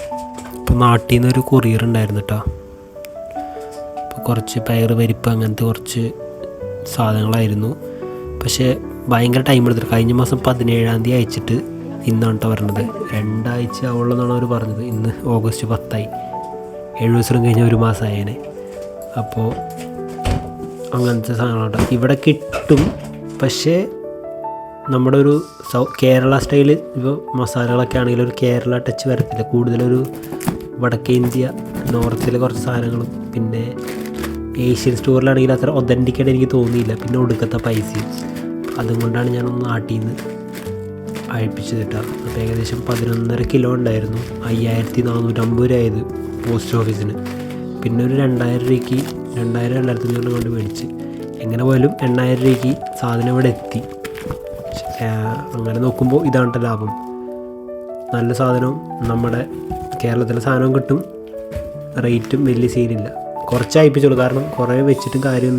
ഇപ്പോൾ നാട്ടിൽ നിന്നൊരു കൊറിയർ ഉണ്ടായിരുന്നു കേട്ടോ. ഇപ്പോൾ കുറച്ച് പയർ പരിപ്പ് അങ്ങനത്തെ കുറച്ച് സാധനങ്ങളായിരുന്നു. പക്ഷേ ഭയങ്കര ടൈം എടുത്തിട്ട് കഴിഞ്ഞ മാസം 17-ാം തീയതി അയച്ചിട്ട് ഇന്നാണ് കേട്ടോ പറഞ്ഞത്. 2 ആഴ്ച ആവുള്ളൂന്നാണ് അവർ പറഞ്ഞത്. ഇന്ന് ഓഗസ്റ്റ് 10 7 ദിവസം കഴിഞ്ഞ ഒരു മാസമായേനെ. അപ്പോൾ അങ്ങനത്തെ സാധനങ്ങളുണ്ട് ഇവിടെ കിട്ടും. പക്ഷേ നമ്മുടെ ഒരു കേരള സ്റ്റൈല് ഇപ്പോൾ മസാലകളൊക്കെ ആണെങ്കിൽ ഒരു കേരള ടച്ച് വരത്തില്ല. കൂടുതലൊരു വടക്കേ ഇന്ത്യ നോർത്തിലെ കുറച്ച് സാധനങ്ങളും പിന്നെ ഏഷ്യൻ സ്റ്റോറിലാണെങ്കിൽ അത്ര ഒതൻറ്റിക്കായിട്ട് എനിക്ക് തോന്നിയില്ല. പിന്നെ ഒടുക്കത്തെ പൈസയും അതുകൊണ്ടാണ് ഞാനൊന്ന് നാട്ടിൽ നിന്ന് അയപ്പിച്ചത് കേട്ടോ. അപ്പോൾ ഏകദേശം 11.5 കിലോ ഉണ്ടായിരുന്നു. 5450 രൂപ ആയത് പോസ്റ്റ് ഓഫീസിന്. പിന്നെ ഒരു 2000 രൂപയ്ക്ക് 2000-2500 കൊണ്ട് മേടിച്ച് എങ്ങനെ പോയാലും 8000 രൂപയ്ക്ക് സാധനം ഇവിടെ എത്തി. അങ്ങനെ നോക്കുമ്പോൾ ഇതാണ് ലാഭം. നല്ല സാധനവും നമ്മുടെ കേരളത്തിലെ സാധനവും കിട്ടും. റേറ്റും വലിയ സീനില്ല. കുറച്ച് അയപ്പിച്ചുള്ളൂ, കാരണം കുറേ വെച്ചിട്ടും കാര്യമൊന്നും